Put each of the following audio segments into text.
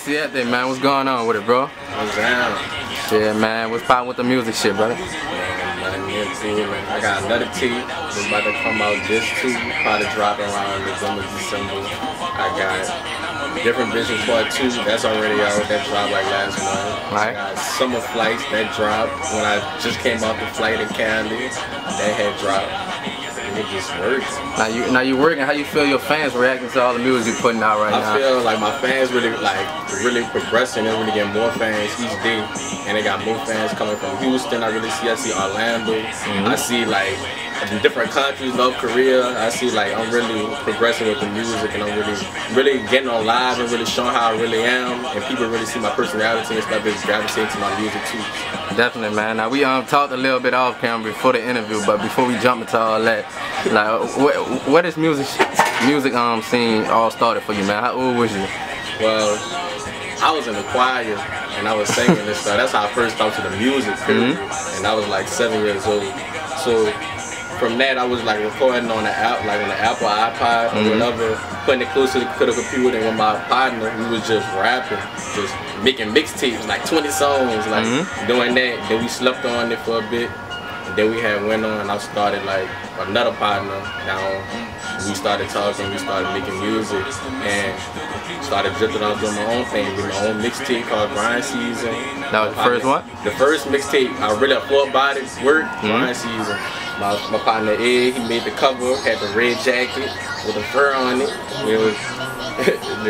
Gsiete, man, what's going on with it, bro? What's down? Yeah, man, what's poppin' with the music shit, brother? Nothing here too, man. I got another tape that's about to come out this too. Probably drop around November, December. I got Different Vision Part 2, that's already out. That dropped like last month. Right. I got Summer Flights, that dropped when I just came off the flight in Cali. That had dropped. It just works. Now you working. How you feel your fans reacting to all the music you're putting out right now? I feel like my fans really progressing. They're really getting more fans each day, and they got more fans coming from Houston. I see Orlando. I see like in different countries, North Korea. I see like I'm really progressing with the music, and I'm really getting on live and really showing how I really am, and people really see my personality and stuff is gravitating to my music too. Definitely, man. Now we talked a little bit off camera before the interview, but before we jump into all that, like where this music scene all started for you, man? How old was you? Well, I was in the choir and I was singing and stuff. That's how I first started to the music, period. And I was like 7 years old. So from that, I was like recording on the app, like on the Apple iPod or whatever, putting it close to the computer. And with my partner, we was just rapping, just making mixtapes, like 20 songs, like doing that. Then we slept on it for a bit. And then we had went on. I started like another partner. Now we started talking. We started making music and started drifting off doing my own thing, with my own mixtape called Grind Season. That was the first one? The first mixtape. I really full-bodied work. Grind Season. My partner Ed, he made the cover, had the red jacket with a fur on it. It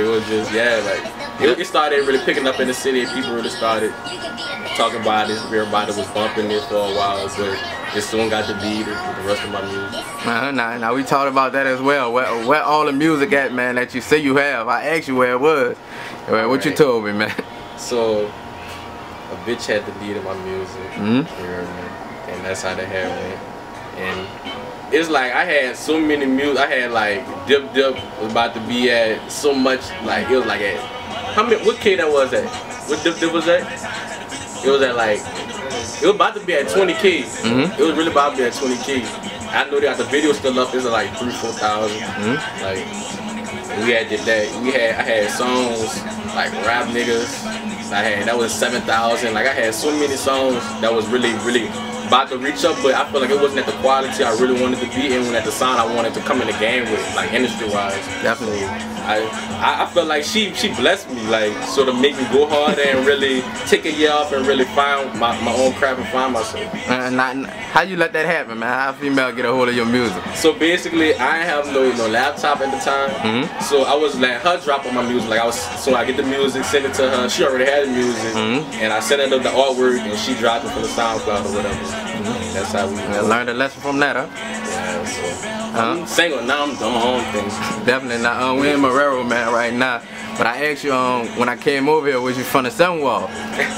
was just, yeah, like, it started really picking up in the city. People really started talking about it. Everybody was bumping it for a while, but it soon got the beat with the rest of my music. Now we talked about that as well. Where all the music at, man, that you say you have? I asked you where it was. What you told me, man? So, a bitch had the beat of my music. And that's how the hair went. And it's like I had so many music. I had like Dip Dip was about to be at so much, like it was like at what K that was at? What Dip Dip was at? It was at like it was about to be at 20K. It was really about to be at 20K. I know they got the video still up. It's like 3,000-4,000. Like we had did that. I had songs like Rap Niggas. That was 7,000. Like I had so many songs that was really about to reach up, but I feel like it wasn't at the quality I really wanted to be in, at the sound I wanted to come in the game with, like industry-wise. Definitely. I felt like she blessed me, like sort of make me go harder and really take a year off and really find my own craft and find myself. How you let that happen, man? How a female get a hold of your music? So basically, I ain't have no laptop at the time, so I was letting her drop on my music. Like I get the music, send it to her. She already had the music, and I sent her the artwork, and she dropped it for the SoundCloud or whatever. That's how we learned a lesson from that, huh? Yeah, so I'm single now. I'm doing my own things. Definitely not. We're in Marrero, man, right now. But I asked you when I came over here, was you from the 7 wall?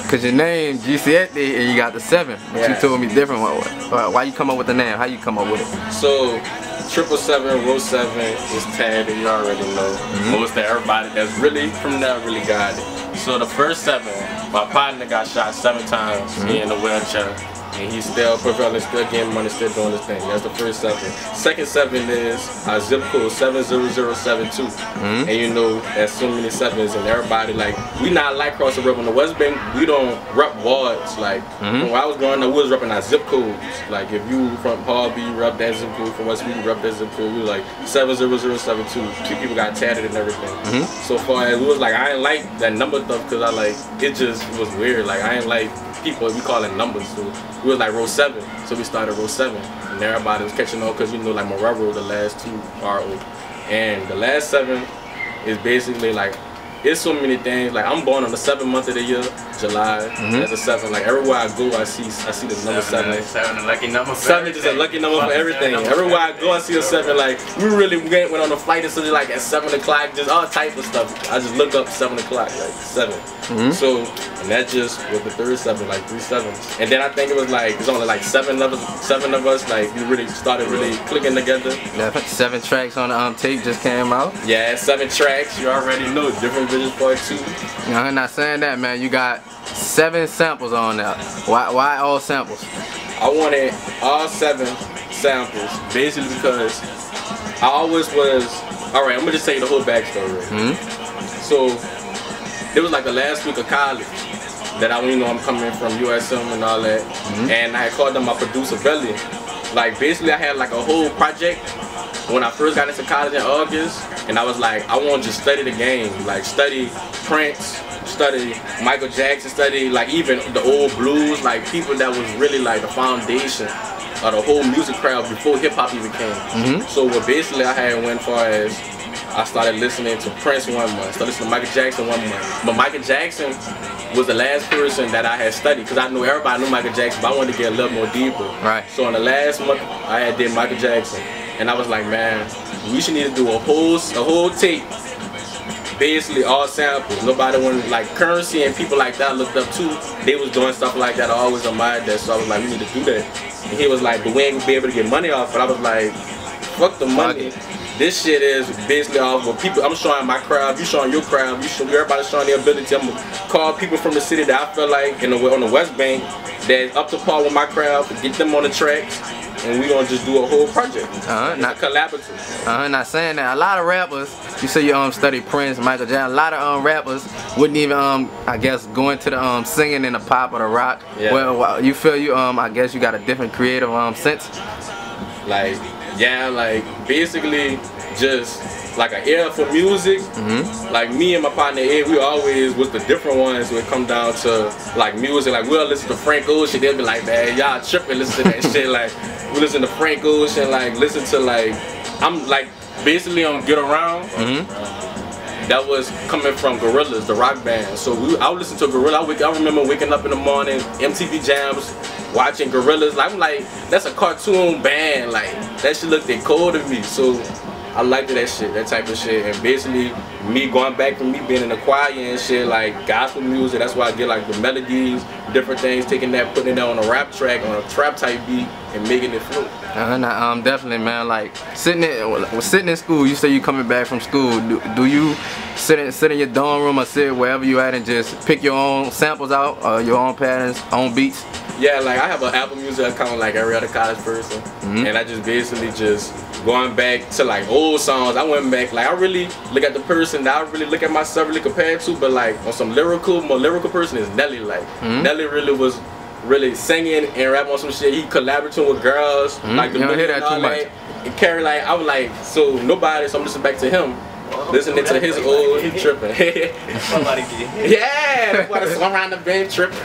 Cause your name Gsiete and you got the 7, but you told me different. Why you come up with the name? How you come up with it? So 777, row 7 is tagged, and you already know. Most of everybody that's really from there really got it. So the first 7, my partner got shot 7 times. He in the wheelchair. And he's still prevailing, still getting money, still doing his thing. That's the first 7. Second 7 is our zip code 70072. And you know, there's so many 7s, and everybody like we not like cross the river on the West Bank. We don't rep wards. Like when I was growing up, we was repping our zip codes. Like if you from Harvey, you rep that zip code. From West Bank, you rep that zip code. We was like 70072. 2 people got tatted and everything. So far as we was like, I ain't like that number stuff because I like it just was weird. Like I ain't like people, we call it numbers. So we was like row 7, so we started row 7, and everybody was catching on because you know like Marrero, the last 2 are old, and the last 7 is basically like it's so many things. Like I'm born on the 7th month of the year, July. That's a 7. Like everywhere I go, I see the number 7. 7 a lucky number. 7 is a lucky number for everything. Everywhere I go, I see a 7. Like we really went on a flight and something like at 7 o'clock, just all type of stuff. I just look up 7 o'clock, like 7. So, and that just was the third 7, like 3 7s. And then I think it was like, it's only like 7 of us, like we really started clicking together. 7 tracks on the tape just came out. Yeah, 7 tracks, you already know, Different Vision Part 2. I'm not saying that, man. You got 7 samples on there. Why all samples? I wanted all 7 samples, basically because I always was, alright, I'm gonna just tell you the whole backstory. So, it was like the last week of college that I'm coming from USM and all that, and I had called them my producer Belly. Like basically I had like a whole project when I first got into college in August, and I was like, I want to just study the game, like study Prince, study Michael Jackson, study like even the old blues, like people that was really like the foundation of the whole music crowd before hip hop even came. So what basically I had went far as I started listening to Prince 1 month, started listening to Michael Jackson 1 month. But Michael Jackson was the last person that I had studied, because I knew everybody knew Michael Jackson, but I wanted to get a little more deeper. Right. So in the last month I had did Michael Jackson, and I was like, man, we should need to do a whole tape, basically all samples. Nobody wanted, like Currency and people like that I looked up too, they was doing stuff like that, I always admired that, so I was like, we need to do that. And he was like, but we ain't gonna be able to get money off. But I was like, fuck the money. This shit is basically off of people. I'm showing my crowd, you showing your crowd, everybody's showing their ability. I'm gonna call people from the city that I feel like on the West Bank that's up to par with my crowd, get them on the tracks, and we gonna just do a whole project. Not collaborative. Not saying that. A lot of rappers, you say you study Prince, Michael Jackson. A lot of rappers wouldn't even I guess go into the singing in the pop or the rock. Yeah. Well, you feel you I guess you got a different creative sense. Like yeah, like basically just like an ear for music. Like me and my partner Ed, we always was the different ones when it come down to like music. Like we'll listen to Frank Ocean, they'll be like, man, y'all tripping, listen to that shit. Like we listen to Frank Ocean, like listen to like, I'm like basically on Get Around. That was coming from Gorillaz, the rock band. So I would listen to Gorillaz. I remember waking up in the morning, MTV Jams, watching Gorillaz. I'm like, that's a cartoon band. Like that shit looked cool to me. So I liked that shit, that type of shit. And basically, me going back from me being in the choir and shit, like gospel music, that's why I get like the melodies, different things, taking that, putting it on a rap track, on a trap type beat, and making it flow. Definitely, man. Like sitting in school, you say you coming back from school. Do you sit in your dorm room or sit wherever you at and just pick your own samples out, your own patterns, own beats? Yeah, like I have an Apple Music account like every other college person, and I just basically just going back to like old songs. I went back, like I really look at the person that I really look at myself really compared to, but like on some more lyrical person is Nelly. Like Nelly really was really singing and rapping on some shit. He collaborating with girls, like the you don't hear that too much. And Carrie, like I was like, so nobody, so I'm listening back to him. Listening to his old, he tripping. Yeah, that's why I swung around the bench tripping.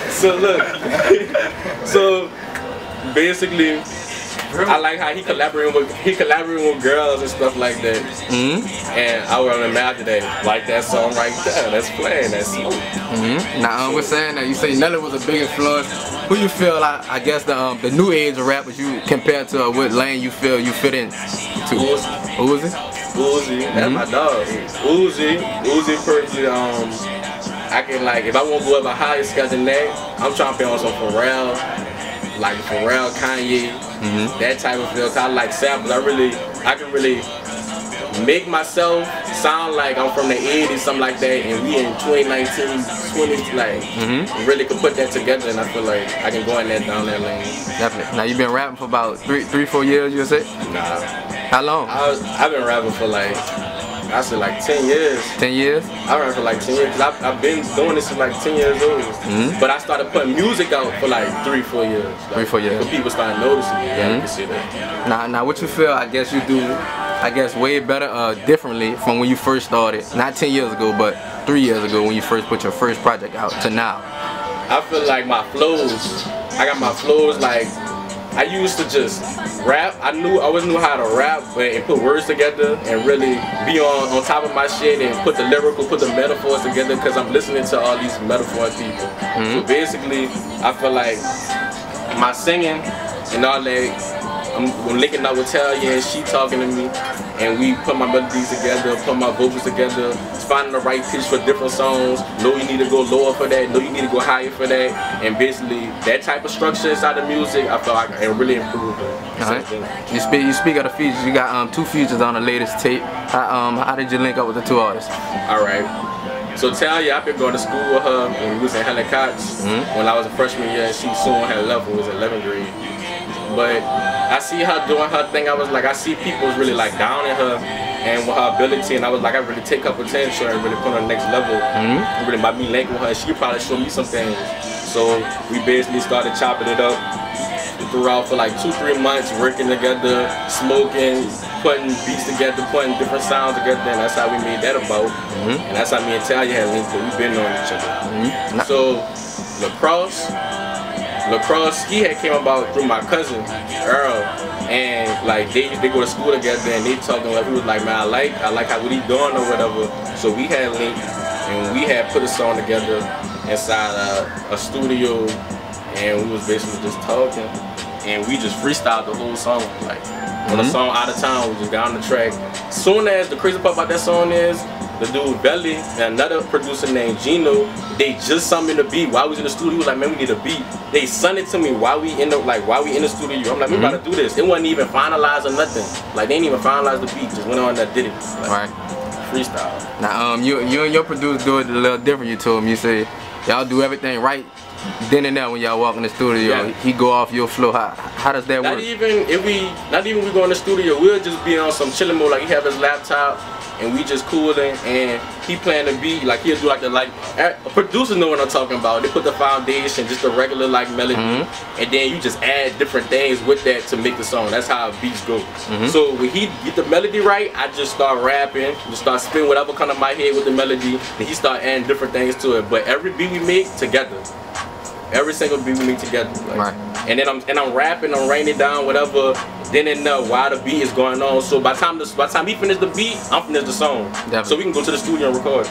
So look, so basically, I like how he collaborating with girls and stuff like that. And I would imagine that, like that song right there, that's playing, that's smoke. Now we're saying that you say Nelly was a big influence. Who you feel like, I guess the new age of rappers you compare to what lane you feel you fit in to? Uzi? Uzi, that's my dog. Uzi personally, I can like, if I want to go up a higher scale than that, I'm trying to play on some Pharrell, like Pharrell, Kanye, that type of feel. Cause I like samples. I can really make myself sound like I'm from the 80s, something like that, and we in 2019, 20, like, really could put that together, and I feel like I can go in that down that lane. Definitely. Now, you've been rapping for about 3-4 years, you say? Nah. How long? I've been rapping for like, I said like 10 years. 10 years? I rap for like 10 years, because I've been doing this since like 10 years old. But I started putting music out for like 3-4 years. Like, 3-4 years. When people started noticing me, yeah, you can see that. Now what you feel, I guess you do, I guess way better, differently from when you first started. Not 10 years ago, but 3 years ago when you first put your first project out to now. I feel like my flows, I got my flows like, I used to just rap. I always knew how to rap and put words together and really be on top of my shit and put the metaphors together, because I'm listening to all these metaphor people. So basically, I feel like my singing and all that, I'm linking up with Talia and she talking to me, and we put my melodies together, put my vocals together, finding the right pitch for different songs. Know you need to go lower for that, know you need to go higher for that, and basically that type of structure inside the music, I feel like it really improved. You speak of the features. You got 2 features on the latest tape. How did you link up with the 2 artists? Alright. So Talia, I've been going to school with her when we was in Helicopters. When I was a freshman year, and she soon had level, was 11th grade. But I see her doing her thing. I was like, I see people really like downing her, and with her ability, and I was like, I really take her potential and really put her on the next level. Really by me linking with her, she could probably show me some things. So we basically started chopping it up throughout for like 2-3 months, working together, smoking, putting beats together, putting different sounds together, and that's how we made that about. And that's how me and Talia had linked, but we've been on each other. So lacrosse, he had came about through my cousin Earl, and like they go to school together, and they talking like, he was like, man, I like how what he doing or whatever. So we had linked, and we had put a song together inside a studio, and we was basically just talking, and we just freestyled the whole song. Like on the song Out of Town, we just got on the track. Soon as the crazy part about that song is, the dude Belly and another producer named Gino, they just sent me the beat while we was in the studio. He was like, man, we need a beat. They sent it to me while we in the studio. I'm like, we about to do this. It wasn't even finalized or nothing. Like they didn't even finalize the beat. Just went on and did it. Like, freestyle. Now you and your producer do it a little different. You told me, you say y'all do everything right then and there when y'all walk in the studio. He go off your flow. How does that work? Not even we go in the studio, we'll just be on some chilling mode. Like he have his laptop and we just cooling, and he playing the beat. Like he'll do like producers know what I'm talking about. They put the foundation, just the regular like melody, and then you just add different things with that to make the song. That's how beats go. So when he get the melody right, I just start rapping, just start spinning whatever come to my head with the melody, and he start adding different things to it. But every beat we make together. Every single beat we make together, like, and then I'm rapping, I'm writing it down, whatever. Then and know why the beat is going on. So by the time he finished the beat, I'm finished the song. Definitely. So we can go to the studio and record.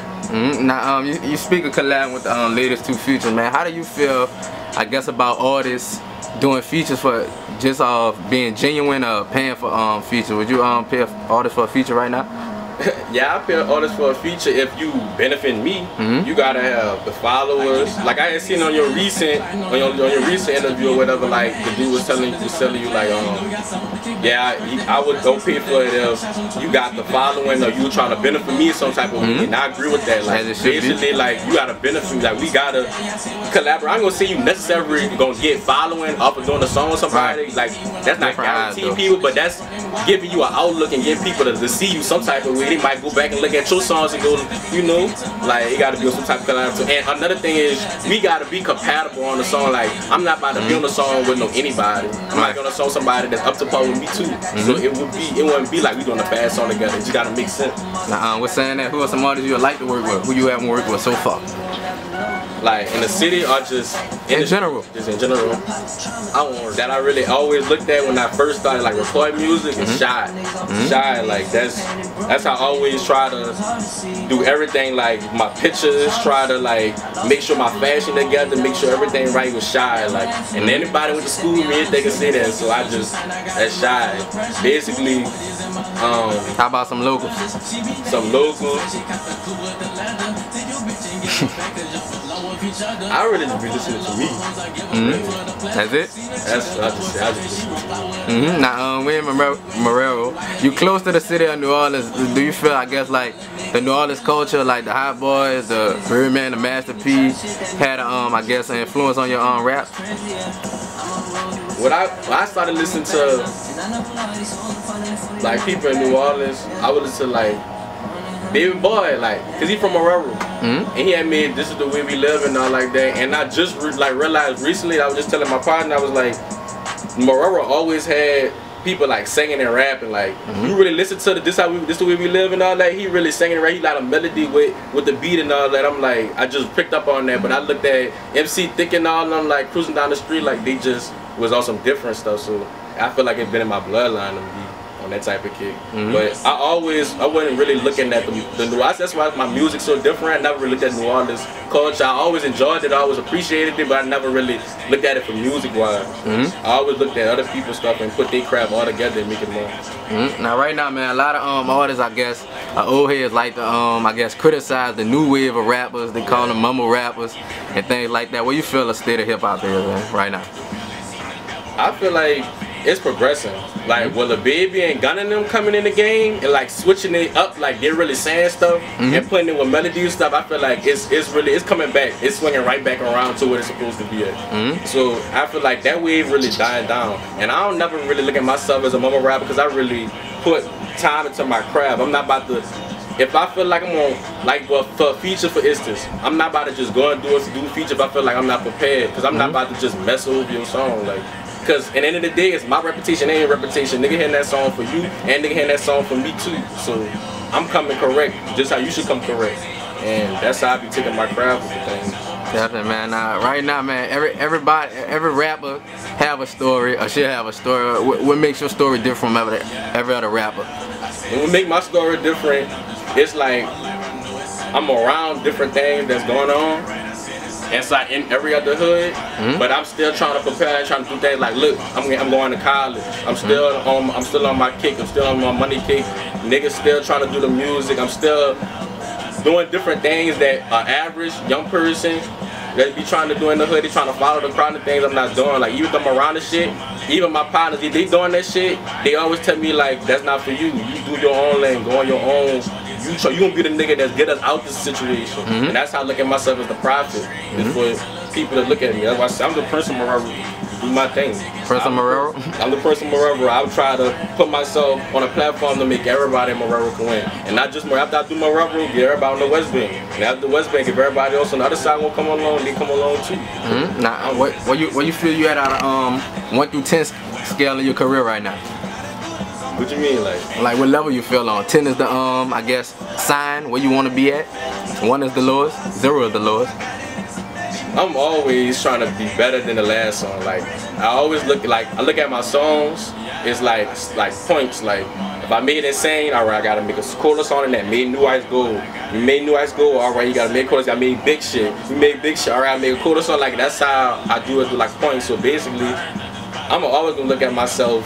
Now you speak of collab with the latest 2 features, man. How do you feel, I guess, about artists doing features for just being genuine or paying for features? Would you pay an artist for a feature right now? Yeah, I pay an artist for a feature if you benefit me. You gotta have the followers. Like I had seen on your recent interview or whatever, like the dude was telling you like yeah, I would go pay for it if you got the following or you trying to benefit me in some type of way. And I agree with that. Like basically, like you gotta benefit me. Like we gotta collaborate. I'm gonna say you necessarily gonna get following off of doing a song with somebody. Like that's not guaranteeing people, but that's giving you an outlook and getting people to see you some type of way. They might go back and look at your songs and go, you know, like it gotta be some type of collaboration. And another thing is we gotta be compatible on the song. Like I'm not about to be on the song with anybody. I'm not gonna song somebody that's up to par with me too. So it wouldn't be like we doing a bad song together. It just gotta make sense. We're saying that who are some artists you would like to work with? Who you haven't worked with so far? Like in the city or just in general? Just in general. That I really always looked at when I first started like recording music is Shy. Shy, like that's how I always try to do everything, like my pictures, try to like make sure my fashion together, make sure everything right with Shy. Like and anybody went to school with me, they can say that. So that's Shy. Basically, how about some locals? Some locals. I really just be listening to me. That's it? That's I just listen to. Now, we in Marrero. You close to the city of New Orleans. Do you feel, I guess, like the New Orleans culture, like the Hot Boys, the Birdman, the Master P, had I guess, an influence on your rap? When I started listening to like people in New Orleans, I would listen to like Baby Boy, like, cause he from Marrero, and he had made This Is The Way We Live and all like that. And I just realized recently, I was just telling my partner, I was like, Marrero always had people like singing and rapping. Like you really listen to This The Way We Live and all that. He really singing and rapping. He got a melody with the beat and all that. I'm like, I just picked up on that. But I looked at MC Thick and all them like cruising down the street, like they just was on some different stuff. So I feel like it's been in my bloodline to be on that type of kick. But I wasn't really looking at the New Orleans. That's why my music's so different. I never really looked at New Orleans culture. I always enjoyed it, I always appreciated it, but I never really looked at it for music wise. I always looked at other people's stuff and put their crap all together and make it more. Now right now, man, a lot of artists, I guess, old heads like to I guess criticize the new wave of rappers. They call them mumble rappers and things like that. What you feel the state of hip hop is, man, right now? I feel like it's progressing. Like with the Baby and Gunna and them coming in the game and like switching it up, like they're really saying stuff and putting it with melody and stuff. I feel like it's coming back. It's swinging right back around to where it's supposed to be at. So I feel like that wave really dying down. And I don't never really look at myself as a mumble rapper because I really put time into my craft. I'm not about to. If I feel like I'm on, like, well, for a feature, for instance, I'm not about to just go and do a feature if I feel like I'm not prepared. Because I'm not about to just mess over your song. Like, because at the end of the day, it's my reputation and your reputation. Nigga hearing that song for you, and nigga hearing that song for me too. So I'm coming correct, just how you should come correct. And that's how I be taking my craft with the things. Definitely, man. Right now, man, every rapper have a story, or should have a story. What makes your story different from every other rapper? What make my story different, it's like I'm around different things that's going on. It's like in every other hood, but I'm still trying to prepare, trying to do things like, look, I'm going to college. I'm still on my kick. I'm still on my money kick. Niggas still trying to do the music. I'm still doing different things that an average young person that be trying to do in the hood. They trying to follow the crowd of things I'm not doing. Like, even though I'm around the shit, even my partners, if they doing that shit, they always tell me like, that's not for you. You do your own lane, go on your own. You gonna be the nigga that get us out this situation. And that's how I look at myself as the prophet. It's for people to look at me. That's why I say I'm the Prince of Marrero. Do my thing. Prince of Marrero? I'm the Prince of Marrero. I would try to put myself on a platform to make everybody in Marrero can win. And not just after I do Marrero, get everybody on the West Bank. And after the West Bank, if everybody else on the other side will come along, they come along too. Now, what you feel you at out of 1 through 10 scale in your career right now? What you mean, like what level you feel on? 10 is the I guess sign where you want to be at. 1 is the lowest. 0 is the lowest. I'm always trying to be better than the last song. Like, I always look at my songs. It's like points. Like, if I made Insane, all right, I gotta make a quarter song in that. Made New Ice Gold. You made New Ice Gold, all right, you gotta make quarters. I made Big Shit. You made Big Shit, all right, I made a quarter song. Like, that's how I do it, like points. So basically, I'm always gonna look at myself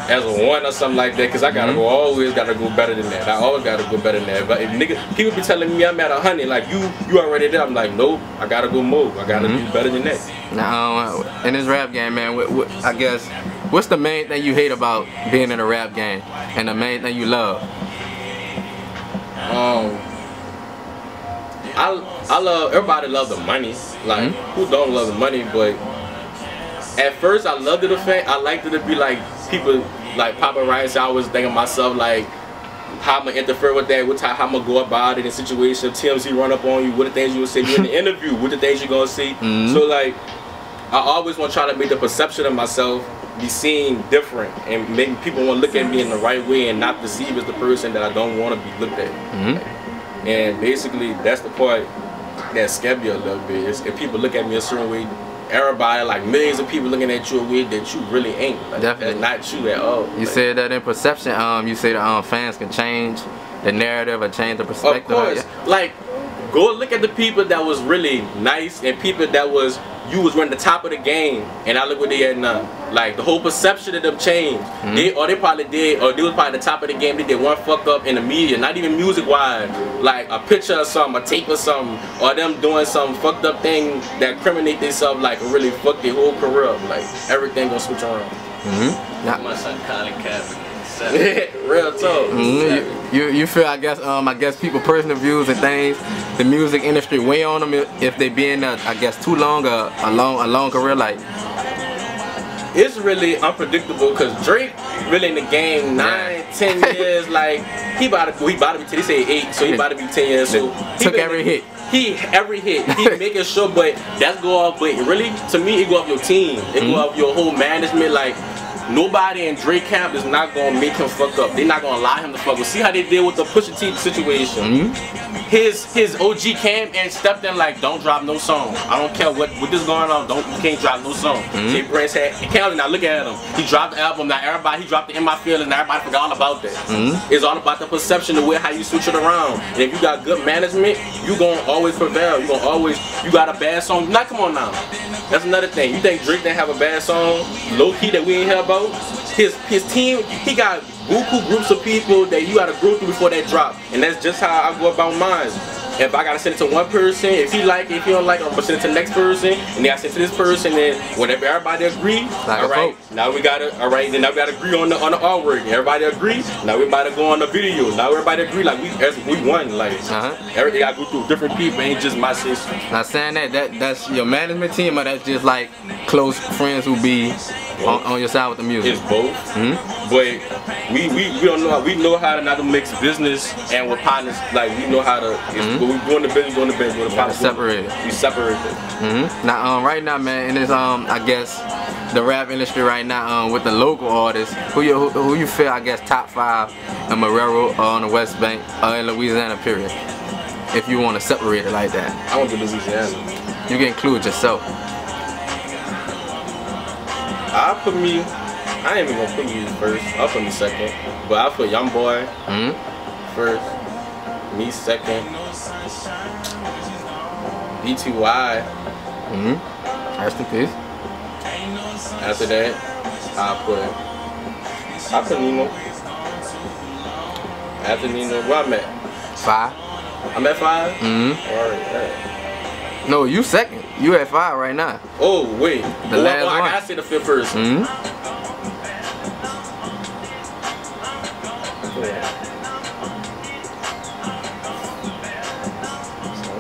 as a 1 or something like that, cause I gotta always gotta go better than that. I always gotta go better than that. But if people be telling me I'm at 100, like you already there, I'm like, nope, I gotta go more. I gotta do better than that. Now, in this rap game, man, I guess, what's the main thing you hate about being in a rap game, and the main thing you love? I love, everybody love the money. Like, who don't love the money? But at first, I loved it. I liked it to be like people like paparazzi. I was thinking myself like, how I'm gonna interfere with that, how I'm gonna go about it in situation. TMZ run up on you, what the things you would say in the interview, what the things you gonna see. So like, I always want to try to make the perception of myself be seen different, and make people want to look at me in the right way and not perceive as the person that I don't want to be looked at. And basically, that's the part that scares me a little bit. Is if people look at me a certain way. Everybody, like millions of people looking at you a way that you really ain't. Like, definitely. That's not you at all. You said that in perception, you say the fans can change the narrative or change the perspective. Of course. Like, go look at the people that was really nice and people that was, you was running the top of the game, and I look what they had now. Like, the whole perception of them changed. They probably did, or they was probably the top of the game. They did one fuck up in the media, not even music wise, like a picture or something, a tape or something, or them doing some fucked up thing that criminate themselves, like really fuck their whole career up. Like, everything gonna switch around. My son Colin Kaepernick. Real talk. You feel, I guess people personal views and things, the music industry weigh on them if they be in I guess too long a long career. Like, it's really unpredictable because Drake really in the game 9-10 years. Like, he about to be they say 8, so he about to be 10 years. So he took every hit. Every hit he making sure, but that's go off. But really, to me, it go off your team. It go off your whole management. Like, nobody in Drake camp is not gonna make him fuck up. They're not gonna allow him to fuck up. See how they did with the Pusha T situation. His OG came and stepped in like, don't drop no song. I don't care what this going on. You can't drop no song. Jay Prince had Calvin. Now look at him. He dropped the album. Now everybody, he dropped the In My Feelings. Now everybody forgot all about that. It's all about the perception, the way how you switch it around. And if you got good management, you gonna always prevail. You gonna always. You got a bad song. Now come on now. That's another thing. You think Drake didn't have a bad song, low key, that we ain't hear about? His team, he got buku groups of people that you gotta go through before that drop, and that's just how I go about mine. If I gotta send it to one person, if he like it, if he don't like it, I'm gonna send it to the next person, and then I send it to this person, and whenever everybody agree, alright, now we gotta, then now we gotta agree on the artwork. Everybody agree, now we about to go on the video. Now everybody agree, like we won, like everything I go through different people, ain't just my sister. Now saying that's your management team, or that's just like close friends who be on your side with the music? It's both, but we don't know how, we know how to not to mix business and with partners. Like we know how to if we doing the business, doing the business. With the partners, separate it. We separate it. Now right now, man, in this I guess the rap industry right now with the local artists, who you feel I guess top 5 in Marrero on the West Bank in Louisiana period. If you want to separate it like that. I want to Louisiana. You can include yourself. I'll put me. I ain't even gonna put me first. I'll put me second. But I'll put Young Boy first. Me second. BTY. Rest in peace. After that, I'll put Nino. After Nino, where I'm at? 5. I'm at 5? Alright. No, you second. You at 5 right now. Oh, wait. The last one. I gotta say the 5th person.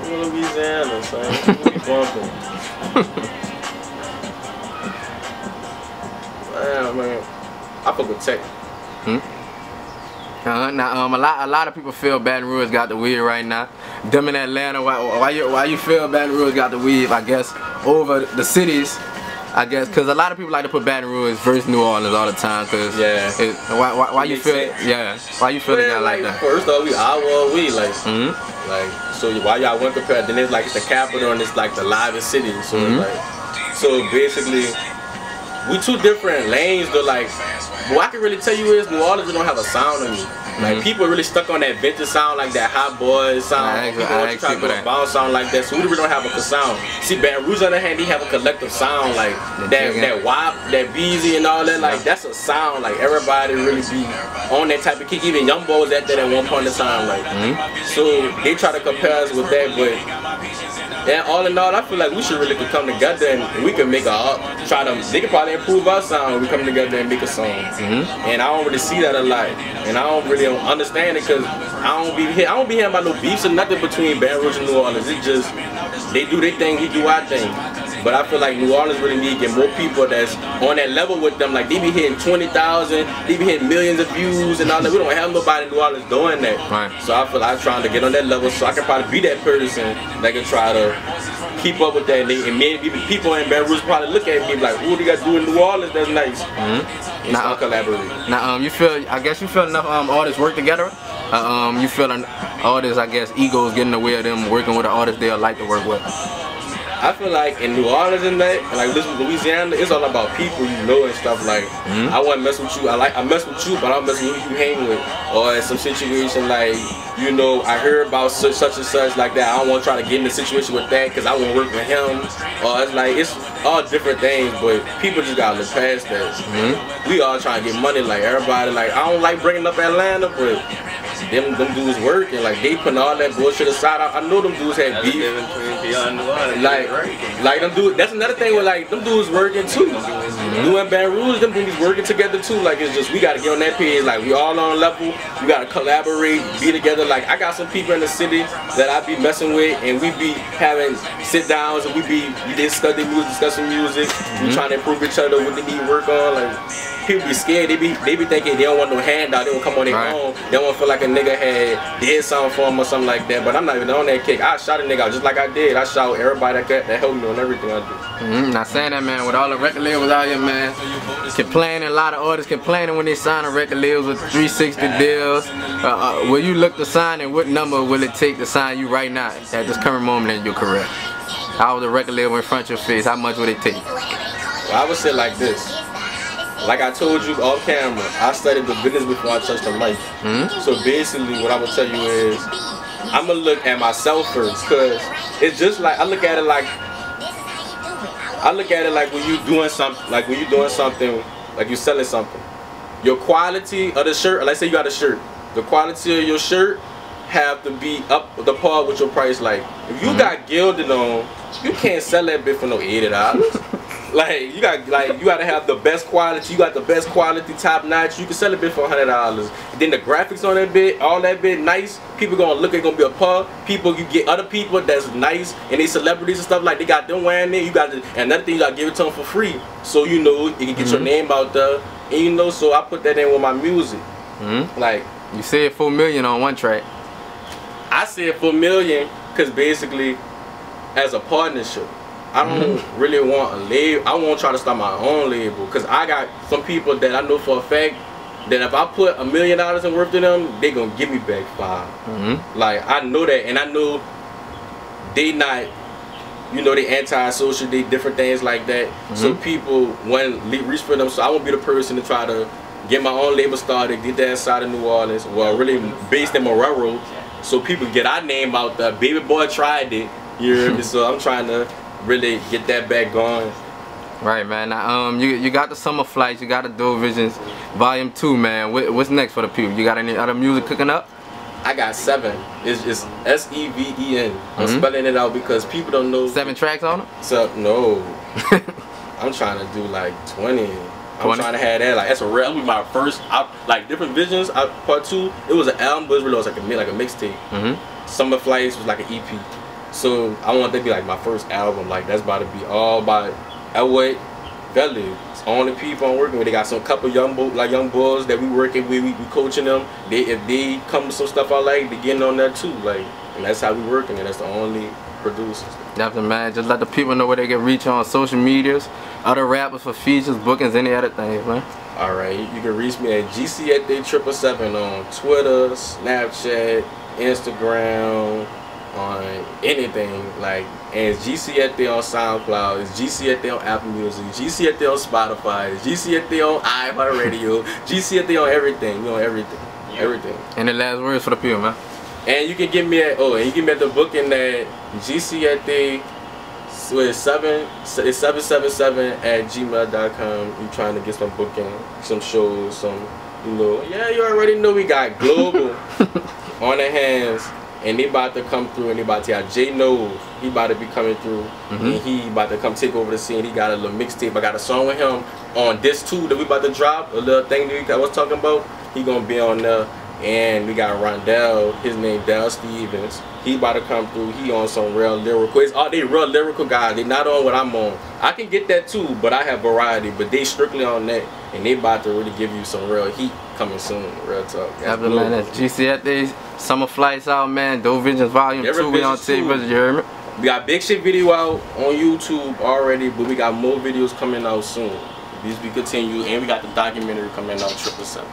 Louisiana, son. We bumping. Man. I fuck with Tech. Now a lot of people feel Baton Rouge got the weed right now. Them in Atlanta, why you feel Baton Rouge got the weed? I guess over the cities. I guess because a lot of people like to put Baton Rouge versus New Orleans all the time. Cause why you feel why you feel they got like that? First off, we like so why y'all want to compare? Then it's like it's the capital and it's like the livest city. So so basically we two different lanes. Though like what I can really tell you is New Orleans don't have a sound on me. Like people are really stuck on that vintage sound, like that hot boy sound. People want to try to do a bounce sound like that, so we really don't have a sound. See, Baton Rouge on the hand, he have a collective sound like that WAP, that Beezy and all that. Like that's a sound. Like everybody really be on that type of kick. Even Young Boys at that at one point in time. Like so they try to compare us with that, but and all in all, I feel like we should really come together and we can make they could probably improve our sound when we come together and make a song. And I don't really see that a lot. And I don't really understand it because I don't be hearing about no beefs or nothing between Baton Rouge and New Orleans. It's just, they do their thing, we do our thing. But I feel like New Orleans really need to get more people that's on that level with them. Like they be hitting 20,000, they be hitting millions of views and all that. We don't have nobody in New Orleans doing that. So I feel like I'm trying to get on that level so I can probably be that person that can try to keep up with that. And maybe people in Baton Rouge probably look at me like, "What do you got to do in New Orleans? That's nice." Now collaborate. Now I guess you feel enough artists work together. You feel artists, I guess, egos getting in the way of them working with an artist they'll like to work with. I feel like in New Orleans and that, like this Louisiana, it's all about people you know and stuff. Like I want to mess with you. I mess with you, but I don't mess with who you hang with. Or in some situation like, you know, I heard about such and such like that. I don't want to try to get in a situation with that because I want to work with him. Or it's like it's all different things, but people just gotta look past that. We all trying to get money like everybody. Like I don't like bringing up Atlanta, but them dudes working, like they putting all that bullshit aside. I know them dudes had beef. Like them dudes, that's another thing with like them dudes working too. Doing Baton Rouge, them dudes working together too. Like it's just we gotta get on that page. Like we all on level. We gotta collaborate, be together. Like I got some people in the city that I be messing with, and we be having sit downs, and we discussing music. We trying to improve each other. What they need work on. Like people be scared. They be thinking they don't want no handout. They don't come on their own. They don't want to feel like a nigga had did something for them or something like that. But I'm not even on that kick. I shot a nigga out just like I did. I shot everybody that helped me on everything I do. Not saying that, man. With all the record labels out here, man, complaining. A lot of artists complaining when they sign a record labels with 360 deals. Will you look to sign, and what number will it take to sign you right now at this current moment in your career? How was the record label in front of your face? How much would it take? Well, I would say like this. Like I told you off camera, I studied the business before I touched the mic. So basically what I would tell you is, I'm going to look at myself first, because it's just like, I look at it like when you doing something, like you selling something. Your quality of the shirt, let's say you got a shirt, the quality of your shirt have to be up the par with your price. Like, if you got gilded on, you can't sell that bit for no $80. Like you gotta have the best quality. You got the best quality, top notch. You can sell a bit for $100. Then the graphics on that bit, all that bit nice. People gonna look. It's gonna be a pub. People, you get other people that's nice and they celebrities and stuff like they got them wearing it. You got to, and another thing, you gotta give it to them for free. So you know you can get your name out there. And you know, so I put that in with my music. Like, you said 4 million on one track. I said 4 million because basically, as a partnership, I don't really want a label. I won't try to start my own label because I got some people that I know for a fact that if I put $1 million in worth to them, they gonna give me back 5. Like, I know that, and I know they not, you know, they anti-social, they different things like that. So people want to reach for them. So I won't be the person to try to get my own label started, get that inside of New Orleans, well, really based in Marrero, so people get our name out there. Baby boy tried it, you hear me? So I'm trying to really get that back going. Right, man. Now, you got the Summer Flights, you got the Dope Visions Volume 2, man. What's next for the people? You got any other music cooking up? I got 7. It's S-E-V-E-N. I'm spelling it out because people don't know. 7 tracks on it? So no, I'm trying to do like 20. I'm trying to have that. Like, that's a real. That was my first. Like Different Visions. Part 2. It was an album, but it was like a mixtape. Summer Flights was like an EP. So I want that to be like my first album. Like, that's about to be all by Elwood Valley. It's only people I'm working with. They got some couple young boys that we working with. We coaching them. If they come to some stuff I like, they getting on that too. Like, and that's how we working. And that's the only producers. Definitely, man. Just let the people know where they can reach on social medias, other rappers for features, bookings, any other things, man. Alright, you can reach me at Gsiete 777 on Twitter, Snapchat, Instagram, on anything. Like, and it's Gsiete on SoundCloud, it's Gsiete on Apple Music, Gsiete on Spotify, it's Gsiete on iHeartRadio, Gsiete on everything. You know, everything. Any last words for the people, man? And you can get me at the booking at Gsiete. So it's 777 at gmail.com. You trying to get some booking, some shows, some, you know. Yeah, you already know we got Global on the hands, and they about to come through, and they about to have Jay knows he about to be coming through, and he about to come take over the scene. He got a little mixtape. I got a song with him on this too that we about to drop, a little thing that I was talking about. He gonna be on there. And we got Rondell, his name Dell Stevens. He about to come through. He on some real lyrical. They real lyrical guys. They not on what I'm on. I can get that too, but I have variety. But they strictly on that, and they about to really give you some real heat coming soon. Real talk. Man, that's Gsiete. Summer Flights out, man. Dope Visions Volume 2. We on TV. You hear me? We got Big Shit video out on YouTube already, but we got more videos coming out soon. These we continue, and we got the documentary coming out 777.